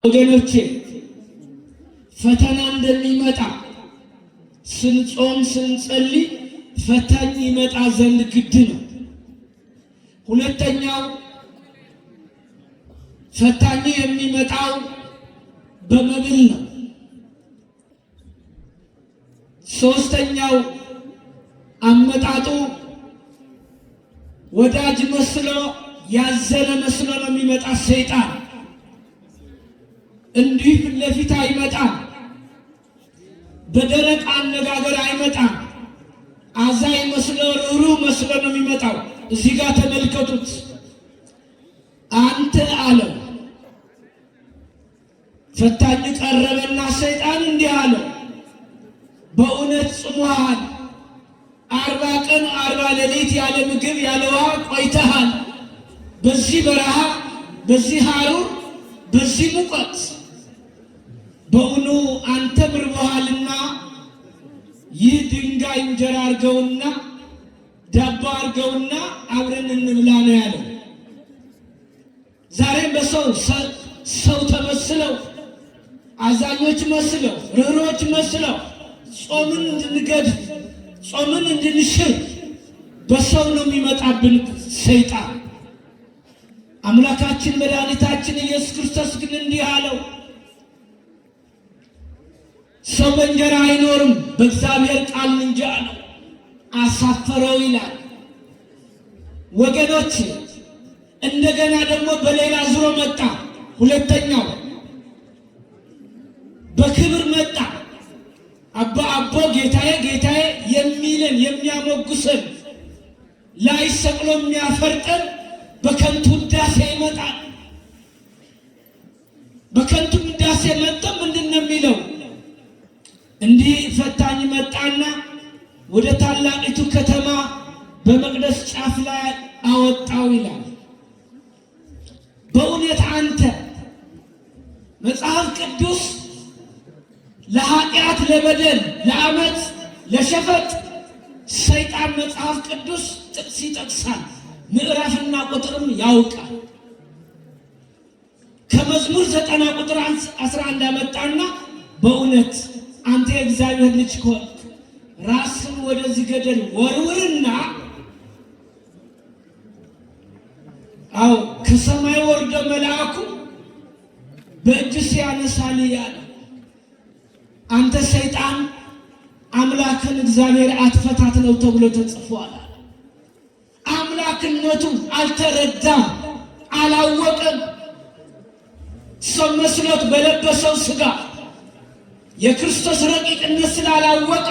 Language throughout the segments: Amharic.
ወገኖቼ ፈተና እንደሚመጣ ስንጾም ስንጸልይ ፈታኝ ይመጣ ዘንድ ግድ ነው። ሁለተኛው ፈታኝ የሚመጣው በመብል ነው። ሶስተኛው አመጣጡ ወዳጅ መስሎ ያዘነ መስሎ ነው የሚመጣ ሰይጣን። እንዲህ ፊት ለፊት አይመጣም። በደረቅ አነጋገር አይመጣም። አዛኝ መስሎ ሩህሩህ መስሎ ነው የሚመጣው። እዚህ ጋር ተመልከቱት። አንተ አለው ፈታኝ ቀረበና ሰይጣን እንዲህ አለው፣ በእውነት ጽሙሃል፣ 40 ቀን 40 ሌሊት ያለ ምግብ ያለ ውሃ ቆይተሃል። በዚህ በረሃ በዚህ ሐሩር በዚህ ሙቀት በእውኑ አንተ ምርቦሃልና ይህ ድንጋይ እንጀራ አርገውና ዳቦ አርገውና አብረን እንብላ ነው ያለው። ዛሬም ሰው ተመስለው አዛኞች መስለው ርኅሮች መስለው ጾምን እንድንገድፍ ጾምን እንድንሽር በሰው ነው የሚመጣብን ሰይጣን። አምላካችን መድኃኒታችን ኢየሱስ ክርስቶስ ግን እንዲህ አለው፣ ሰው በእንጀራ አይኖርም በእግዚአብሔር ቃል እንጂ አለው። አሳፈረው ይላል። ወገኖች እንደገና ደግሞ በሌላ ዙሮ መጣ። ሁለተኛው በክብር መጣ። አባ አቦ ጌታዬ ጌታዬ የሚለን የሚያሞግሰን ላይ ሰቅሎ የሚያፈርጠን በከንቱ ውዳሴ ይመጣል። በከንቱ ውዳሴ መጣ። ምንድን ነው የሚለው? እንዲህ ፈታኝ መጣና ወደ ታላቂቱ ከተማ በመቅደስ ጫፍ ላይ አወጣው ይላል። በእውነት አንተ መጽሐፍ ቅዱስ ለኃጢአት ለበደል ለዓመፅ ለሸፈጥ ሰይጣን መጽሐፍ ቅዱስ ጥቅስ ይጠቅሳል፣ ምዕራፍና ቁጥርም ያውቃል። ከመዝሙር 90 ቁጥር 11 አመጣና በእውነት አንተ የእግዚአብሔር ልጅ ከሆንክ ራስን ወደዚህ ገደል ወርውርና አው ከሰማይ ወርዶ መልአኩ በእጅ ሲያነሳል ያለ አንተ ሰይጣን አምላክን እግዚአብሔር አትፈታት ነው ተብሎ ተጽፏል። አምላክነቱ አልተረዳም፣ አላወቀም። ሰው መስሎት በለበሰው ሥጋ የክርስቶስ ረቂቅነት ስላላወቀ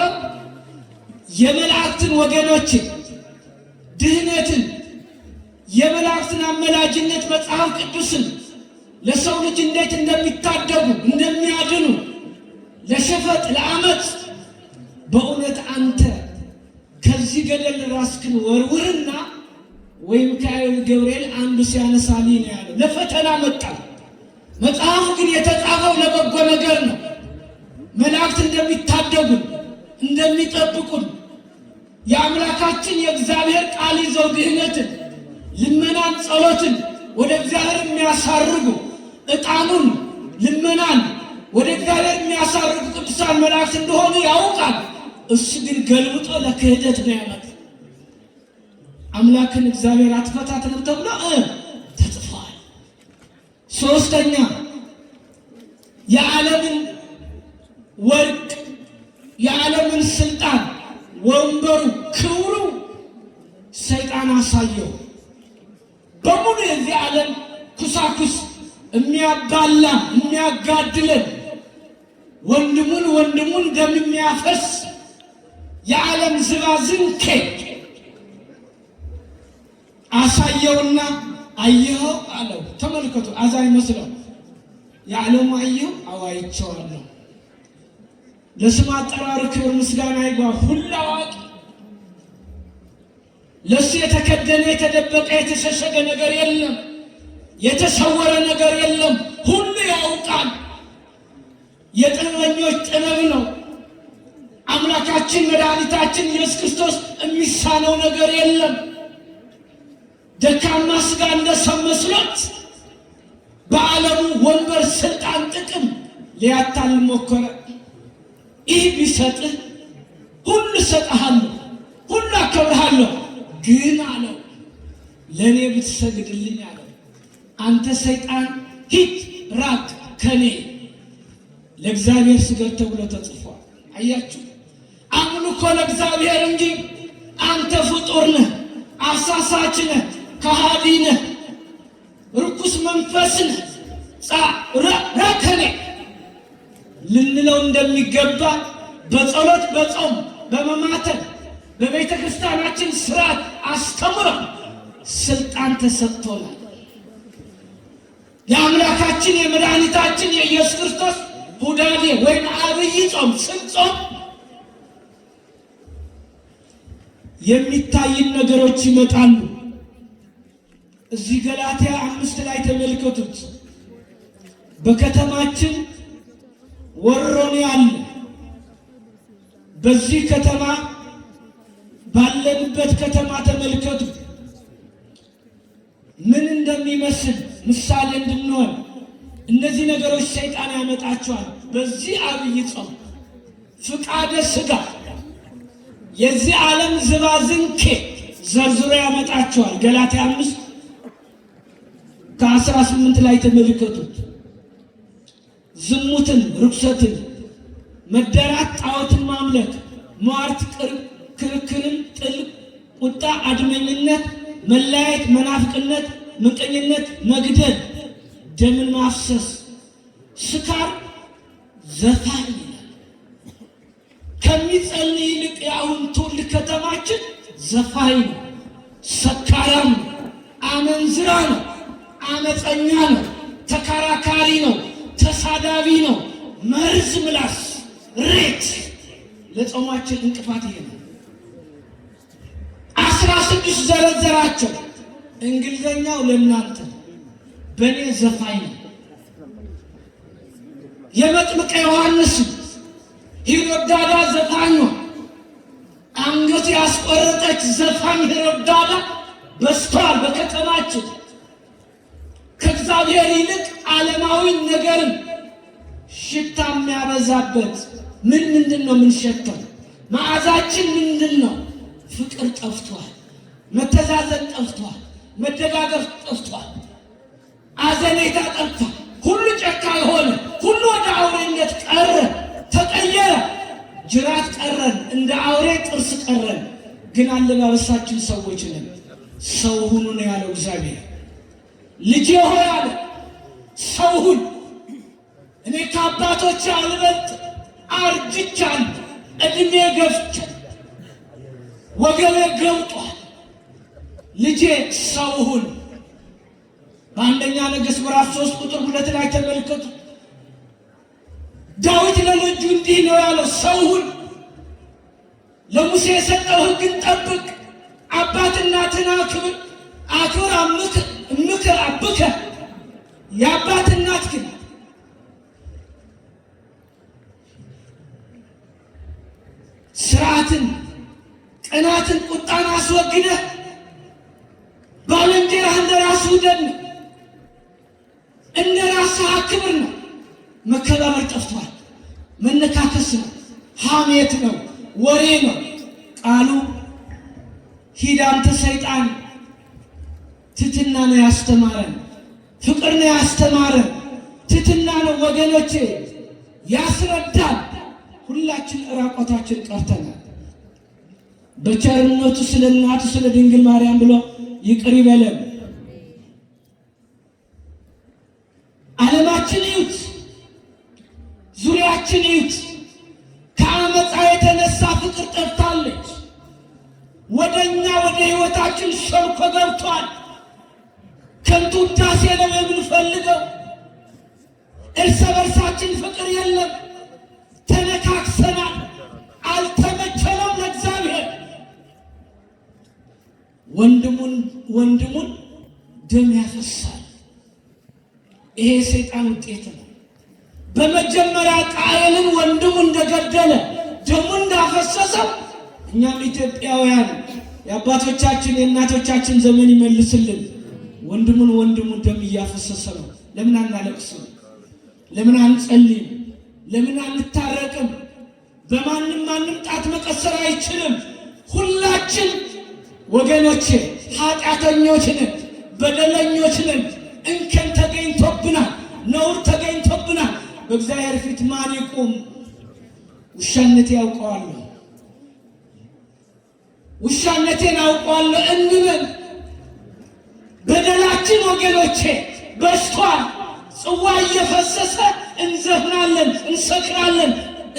የመላእክትን ወገኖች ድህነትን የመላእክትን አመላጅነት መጽሐፍ ቅዱስን ለሰው ልጅ እንዴት እንደሚታደጉ እንደሚያድኑ ለሸፈጥ ለዓመፅ በእውነት አንተ ከዚህ ገደል ራስክን ወርውርና ወይም ከአይሁድ ገብርኤል አንዱ ሲያነሳልኝ ነው ያለው። ለፈተና መጣ። መጽሐፉ ግን የተጻፈው ለበጎ ነገር ነው። መላእክት እንደሚታደጉን እንደሚጠብቁን የአምላካችን የእግዚአብሔር ቃል ይዘው ድህነትን፣ ልመናን፣ ጸሎትን ወደ እግዚአብሔር የሚያሳርጉ ዕጣኑን፣ ልመናን ወደ እግዚአብሔር የሚያሳርጉ ቅዱሳን መላእክት እንደሆኑ ያውቃል። እሱ ግን ገልብጦ ለክህደት ነው ያመጣ። አምላክን እግዚአብሔር አትፈታተንም ተብሎ ተጽፏል። ሶስተኛ የዓለምን ወርቅ የዓለምን ስልጣን ወንበሩ ክብሩ ሰይጣን አሳየው። በሙሉ የዚህ ዓለም ኩሳኩስ የሚያባላ የሚያጋድለን ወንድሙን ደም የሚያፈስ የዓለም ዝባዝንኬ አሳየውና አየኸው አለው። ተመልከቱ፣ አዛኝ መስለው የዓለሙ አየኸው አዋይቸዋለሁ። ለስም አጠራሩ ክብር ምስጋና ይግባ። ሁሉ አዋቂ፣ ለሱ የተከደነ የተደበቀ የተሸሸገ ነገር የለም፣ የተሰወረ ነገር የለም። ሁሉ ያውቃል። የጥበበኞች ጥበብ ነው። አምላካችን መድኃኒታችን ኢየሱስ ክርስቶስ የሚሳነው ነገር የለም። ደካማ ሥጋ እንደሰው መስሎት በዓለሙ ወንበር፣ ስልጣን፣ ጥቅም ሊያታል ሞከረ። ይህ ቢሰጥህ ሁሉ እሰጥሃለሁ፣ ሁሉ አከብርሃለሁ፣ ግን አለው ለእኔ ብትሰግድልኝ አለው አንተ ሰይጣን ሂድ ራቅ ከኔ፣ ለእግዚአብሔር ስገድ ተብሎ ተጽፏል። አያችሁ፣ አምልኮ ለእግዚአብሔር እንጂ አንተ ፍጡር ነህ፣ አሳሳች ነህ፣ ከሃዲ ነህ፣ ርኩስ መንፈስ ነህ፣ ራቅ ከኔ ልንለው እንደሚገባ በጸሎት በጾም በመማተብ በቤተ ክርስቲያናችን ስርዓት አስተምረን ስልጣን ተሰጥቶናል። የአምላካችን የመድኃኒታችን የኢየሱስ ክርስቶስ ሁዳዴ ወይም አብይ ጾም ስንጾም የሚታይን ነገሮች ይመጣሉ። እዚህ ገላትያ 5 ላይ ተመልከቱት። በከተማችን ወሮን ያለ በዚህ ከተማ ባለንበት ከተማ ተመልከቱ ምን እንደሚመስል ምሳሌ እንድንሆን እነዚህ ነገሮች ሰይጣን ያመጣቸዋል። በዚህ አብይ ጾም ፍቃደ ሥጋ የዚህ ዓለም ዝባዝንኬ ዘርዝሮ ያመጣቸዋል። ገላትያ 5:18 ላይ ተመልከቱት። ዝሙትን፣ ርኩሰትን፣ መደራት፣ ጣዖትን ማምለክ፣ ሟርት፣ ክርክርን፣ ጥል፣ ቁጣ፣ አድመኝነት፣ መለያየት፣ መናፍቅነት፣ ምቀኝነት፣ መግደል፣ ደምን ማፍሰስ፣ ስካር፣ ዘፋኝ ይላል። ከሚጸልይ ይልቅ የአሁን ትውልድ ከተማችን ዘፋኝ ነው፣ ሰካራም ነው፣ አመንዝራ ነው፣ አመፀኛ ነው፣ ተከራካሪ ነው፣ ተሳዳቢ ነው፣ መርዝ ምላስ፣ ሬት ለጾማችን እንቅፋት ይሄ ነው። 16 ዘረዘራቸው። እንግሊዘኛው ለእናንተ በእኔ ዘፋኝ ነው። የመጥምቀ ዮሐንስ ሄሮዳዳ ዘፋኟ አንገት ያስቆረጠች ዘፋኝ ሄሮዳዳ በስቷል በከተማችን። ከእግዚአብሔር ይልቅ ዓለማዊ ነገርን ሽታ የሚያበዛበት ምንድን ነው? የምንሸተው መዓዛችን ምንድን ነው? ፍቅር ጠፍቷል፣ መተዛዘን ጠፍቷል፣ መደጋገፍ ጠፍቷል፣ አዘኔታ ጠፍቷል። ሁሉ ጨካኝ ሆነ፣ ሁሉ ወደ አውሬነት ቀረ፣ ተቀየረ። ጅራት ቀረን፣ እንደ አውሬ ጥርስ ቀረን። ግን አለባበሳችን ሰዎች ነን። ሰው ሁኑ ነው ያለው እግዚአብሔር። ልጄ ሆይ አለ ሰው ሁን። እኔ ከአባቶች አልበልጥ፣ አርጅቻለሁ፣ እድሜ ገፍቻለሁ፣ ወገቤ ገብጧል። ልጄ ሰው ሁን። በአንደኛ ነገሥት ምዕራፍ 3:2 ላይ ተመልከቱ። ዳዊት ለልጁ እንዲህ ነው ያለው፣ ሰው ሁን፣ ለሙሴ የሰጠው ሕግን ጠብቅ፣ አባት እናትን አክብር፣ እምክር አብከ። የአባት እናት ግን ስርዓትን፣ ቅናትን፣ ቁጣን አስወግደህ ባልንጀራህ እንደ ራስህ ውደድ ነው። እንደ ራስህ አክብር ነው። መከባበር ጠፍቷል። መነካከስ ነው፣ ሐሜት ነው፣ ወሬ ነው። ቃሉ ሂድ አንተ ሰይጣን፣ ትሕትና ነው ያስተማረን፣ ፍቅር ነው ያስተማረን፣ ትሕትና ነው ወገኖቼ ያስረዳል። ሁላችን ራቆታችን ቀርተናል። በቸርነቱ ስለ እናቱ ስለ ድንግል ማርያም ብሎ ይቅር ይበለን። ዓለማችን ይዩት፣ ዙሪያችን ይዩት። ከአመፃ የተነሳ ፍቅር ጠፍታለች። ወደኛ ወደ ሕይወታችን ሸልኮ ገብቷል። ከንቱ ውዳሴ ነው የምንፈልገው። እርስ በርሳችን ፍቅር የለም። ተነካክሰናል። አልተመቸንም ለእግዚአብሔር። ወንድሙን ደም ያፈሳል። ይሄ ሰይጣን ውጤት ነው። በመጀመሪያ ቃየልን ወንድሙ እንደገደለ ደሙ እንዳፈሰሰው እኛም ኢትዮጵያውያን የአባቶቻችን የእናቶቻችን ዘመን ይመልስልን። ወንድሙን ደም እያፈሰሰ ነው። ለምን አናለቅስም? ለምን አንጸልይም? ለምን አንታረቅም? በማንም ማንም ጣት መቀሰር አይችልም። ሁላችን ወገኖቼ ኃጢአተኞች ነን፣ በደለኞች ነን። እንከን ተገኝቶብናል፣ ነውር ተገኝቶብናል። በእግዚአብሔር ፊት ማን ይቁም? ውሻነቴ ያውቀዋለሁ፣ ውሻነቴን አውቀዋለሁ እንበል። በደላችን ወገኖቼ በዝቷል። ጽዋ እየፈሰሰ እንዘፍናለን፣ እንሰክራለን።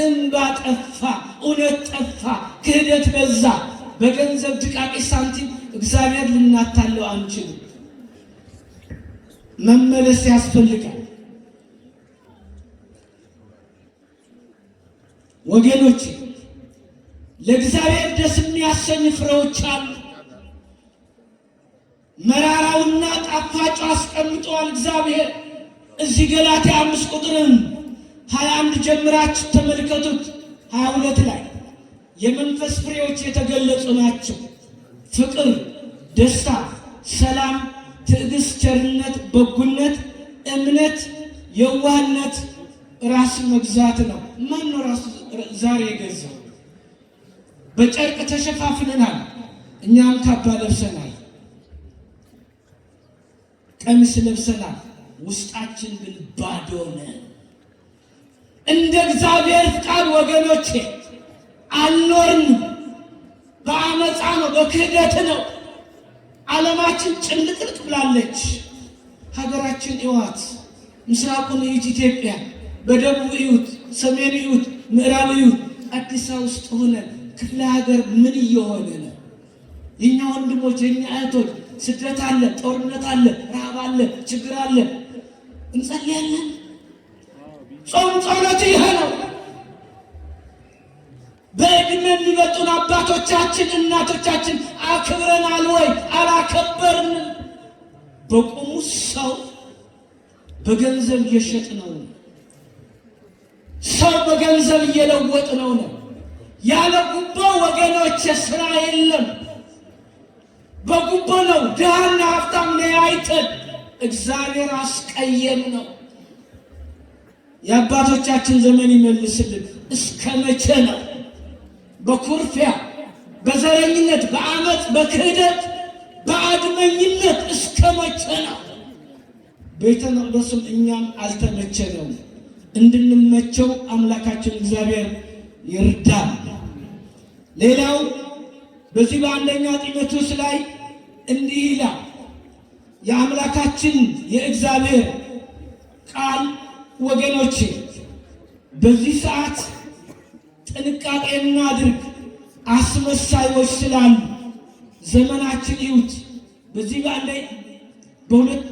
እንባ ጠፋ፣ እውነት ጠፋ፣ ክህደት በዛ። በገንዘብ ድቃቂ ሳንቲም እግዚአብሔር ልናታለው አንችልም። መመለስ ያስፈልጋል ወገኖች። ለእግዚአብሔር ደስ የሚያሰኝ ፍሬዎች አሉ። መራራውና ጣፋጩ አስቀምጧል እግዚአብሔር። እዚህ ገላትያ 5 ቁጥርን 21 ጀምራችሁ ተመልከቱት። 22 ላይ የመንፈስ ፍሬዎች የተገለጹ ናቸው። ፍቅር፣ ደስታ፣ ሰላም፣ ትዕግስት፣ ቸርነት፣ በጎነት፣ እምነት፣ የዋህነት፣ ራስ መግዛት ነው። ማን ነው ራሱ ዛሬ የገዛው? በጨርቅ ተሸፋፍነናል፣ እኛም ካባ ለብሰናል፣ ቀሚስ ለብሰናል። ውስጣችን ግን ባዶ ነው። እንደ እግዚአብሔር ፍቃድ ወገኖቼ አልኖርንም። በአመፃ ነው፣ በክህደት ነው። ዓለማችን ጭንቅልቅ ብላለች። ሀገራችን እዩዋት። ምስራቁን እዩት፣ ኢትዮጵያ በደቡብ እዩት፣ ሰሜን እዩት፣ ምዕራብ እዩት። አዲስ አበባ ውስጥ ሆነን ክፍለ ሀገር ምን እየሆነ ነው? የኛ ወንድሞች የኛ እህቶች ስደት አለ፣ ጦርነት አለ፣ ረሃብ አለ፣ ችግር አለ። እንጸልያለን። ጾም ጸሎት ይሄ ነው። በዕድሜ የሚበጡን አባቶቻችን እናቶቻችን አክብረናል ወይ? አላከበርንም። በቁሙ ሰው በገንዘብ እየሸጥ ነው። ሰው በገንዘብ እየለወጥ ነው። ያለ ጉቦ ወገኖች ስራ የለም። በጉቦ ነው ድሃና ሀብታም ለያይተን እግዚአብሔር አስቀየም ነው። የአባቶቻችን ዘመን ይመልስልን። እስከ መቼ ነው በኩርፊያ፣ በዘረኝነት፣ በአመፅ፣ በክህደት፣ በአድመኝነት እስከ መቼ ነው? ቤተ መቅደሱም እኛም አልተመቸነው። እንድንመቸው አምላካችን እግዚአብሔር ይርዳል። ሌላው በዚህ በአንደኛ ጢሞቴዎስ ላይ እንዲህ ይላል። የአምላካችን የእግዚአብሔር ቃል ወገኖቼ በዚህ ሰዓት ጥንቃቄ እናድርግ። አስመሳዮች ስላሉ ዘመናችን ይዩት። በዚህ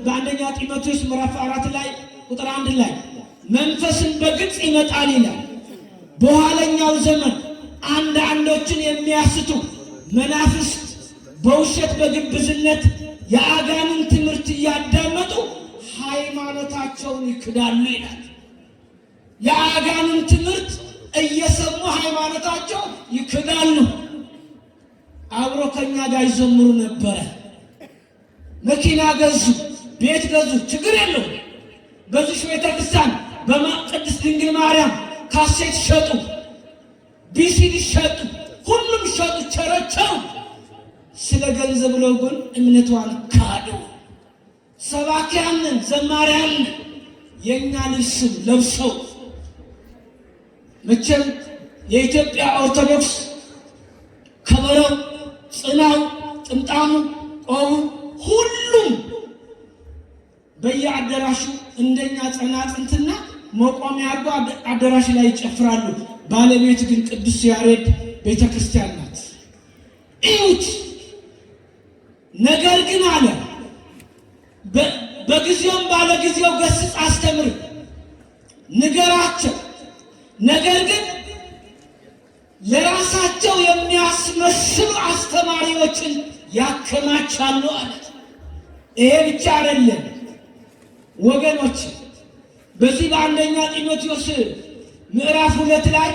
በአንደኛ ጢሞቴዎስ ምዕራፍ 4 ላይ ቁጥር 1 ላይ መንፈስን በግልጽ ይመጣል ይላል። በኋለኛው ዘመን አንዳንዶችን የሚያስቱ መናፍስት በውሸት በግብዝነት የአጋንን ትምህርት እያዳመጡ ሃይማኖታቸውን ይክዳሉ ይላል። የአጋንን ትምህርት እየሰሙ ሃይማኖታቸው ይክዳሉ። አብሮ ከኛ ጋር ይዘምሩ ነበረ። መኪና ገዙ፣ ቤት ገዙ፣ ችግር የለው። በዚህ ቤተክርስቲያን በቅድስት ድንግል ማርያም ካሴት ሸጡ፣ ቢሲዲ ሸጡ፣ ሁሉም ሸጡ፣ ቸረቸሩ። ስለ ገንዘብ ብለው ግን እምነቷን ካዱ። ሰባኪያንን ዘማሪያንን የእኛ ልብስም ለብሰው መቼም የኢትዮጵያ ኦርቶዶክስ ከበረው፣ ጽናው፣ ጥምጣሙ፣ ቆቡ ሁሉም በየአዳራሹ እንደኛ ጸናጽንትና መቆሚያ አድርገው አዳራሽ ላይ ይጨፍራሉ። ባለቤት ግን ቅዱስ ያሬድ ቤተክርስቲያን ናት። እዩት። ነገር ግን አለ በጊዜውም ባለ ጊዜው ገስጽ፣ አስተምር፣ ንገራቸው። ነገር ግን ለራሳቸው የሚያስመስሉ አስተማሪዎችን ያከማቻሉ አለ። ይሄ ብቻ አይደለም ወገኖች። በዚህ በአንደኛ ጢሞቴዎስ ምዕራፍ 2 ላይ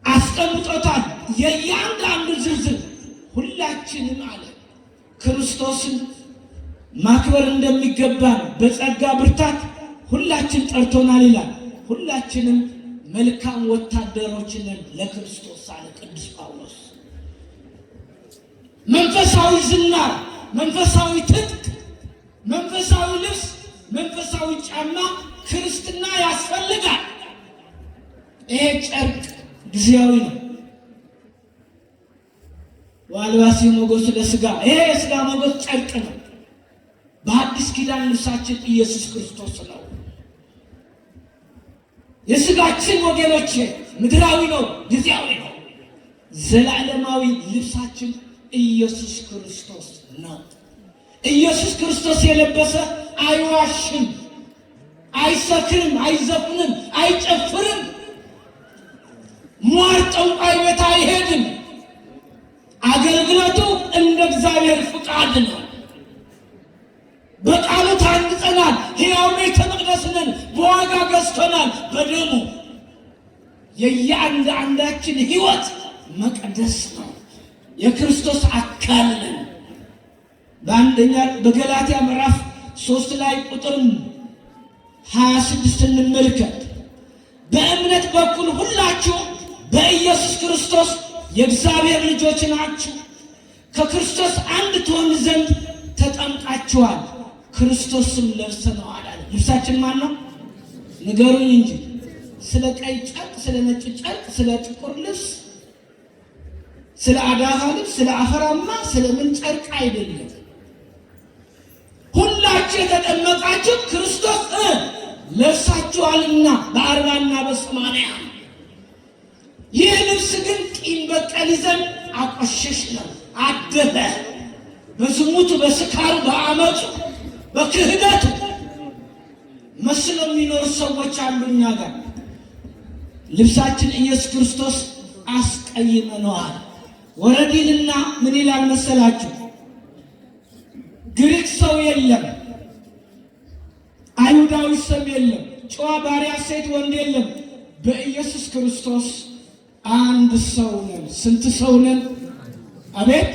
አስቀምጦታል። የእያንዳንዱ ዝርዝር ሁላችንም አለ ክርስቶስን ማክበር እንደሚገባን በጸጋ ብርታት ሁላችን ጠርቶናል ይላል። ሁላችንም መልካም ወታደሮች ነን ለክርስቶስ አለ ቅዱስ ጳውሎስ። መንፈሳዊ ዝናር፣ መንፈሳዊ ትጥቅ፣ መንፈሳዊ ልብስ፣ መንፈሳዊ ጫማ ክርስትና ያስፈልጋል። ይሄ ጨርቅ ጊዜያዊ ነው። ወአልባሲ ሞገስ ለሥጋ፣ ይሄ የሥጋ ሞገስ ጨርቅ ነው። በአዲስ ኪዳን ልብሳችን ኢየሱስ ክርስቶስ ነው። የሥጋችን ወገኖቼ ምድራዊ ነው፣ ጊዜያዊ ነው። ዘላለማዊ ልብሳችን ኢየሱስ ክርስቶስ ነው። ኢየሱስ ክርስቶስ የለበሰ አይዋሽም፣ አይሰክርም፣ አይዘፍንም፣ አይጨፍርም፣ ሟር ጠንቋይ ቤት አይሄድም። አገልግሎቱ እንደ እግዚአብሔር ፍቃድ ነው። በቃሉ ታንጸናል። ሕያው ቤተ መቅደስ ነን። በዋጋ ገዝቶናል በደሙ። የየአንዳችን ሕይወት መቅደስ ነው። የክርስቶስ አካል ነን። በገላትያ ምዕራፍ 3 ላይ ቁጥር 26 እንመልከት። በእምነት በኩል ሁላችሁ በኢየሱስ ክርስቶስ የእግዚአብሔር ልጆች ናችሁ። ከክርስቶስ አንድ ትሆኑ ዘንድ ተጠምቃችኋል፣ ክርስቶስም ለብሰነዋል አለ። ልብሳችን ማን ነው? ንገሩኝ እንጂ ስለ ቀይ ጨርቅ፣ ስለ ነጭ ጨርቅ፣ ስለ ጥቁር ልብስ፣ ስለ አዳፋ ልብስ፣ ስለ አፈራማ፣ ስለ ምን ጨርቅ አይደለም። ሁላችሁ የተጠመቃችሁ ክርስቶስ ለብሳችኋልና በ40ና በ80። ይህ ልብስ ግን ቂም በቀል ይዘን አቆሸሽ ነው፣ አደበ። በዝሙቱ፣ በስካሩ፣ በአመፁ፣ በክህደቱ መስሎ የሚኖሩ ሰዎች አሉ እኛ ጋር። ልብሳችን ኢየሱስ ክርስቶስ አስቀይመነዋል። ወረዲልና ምን ይላል መሰላችሁ? ግሪክ ሰው የለም፣ አይሁዳዊ ሰው የለም፣ ጨዋ ባሪያ፣ ሴት ወንድ የለም። በኢየሱስ ክርስቶስ አንድ ሰው ነን። ስንት ሰው ነን? አቤት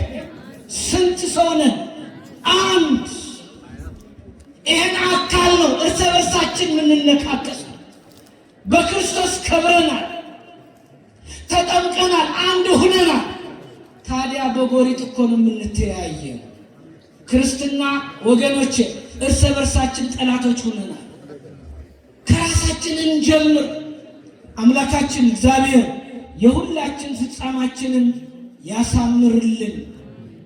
ስንት ሰው ነን? አንድ። ይህን አካል ነው እርስ በርሳችን የምንነካከስ። በክርስቶስ ከብረናል፣ ተጠምቀናል፣ አንድ ሁነናል። ታዲያ በጎሪጥ እኮ ነው የምንተያየው። ክርስትና ወገኖቼ እርስ በርሳችን ጠላቶች ሁነናል። ከራሳችን እንጀምር። አምላካችን እግዚአብሔር የሁላችን ፍጻማችንን ያሳምርልን።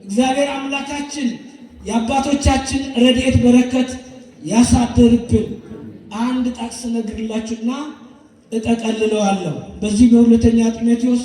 እግዚአብሔር አምላካችን የአባቶቻችን ረድኤት በረከት ያሳድርብን። አንድ ጥቅስ ነግርላችሁና እጠቀልለዋለሁ። በዚህ በሁለተኛ ጢሞቴዎስ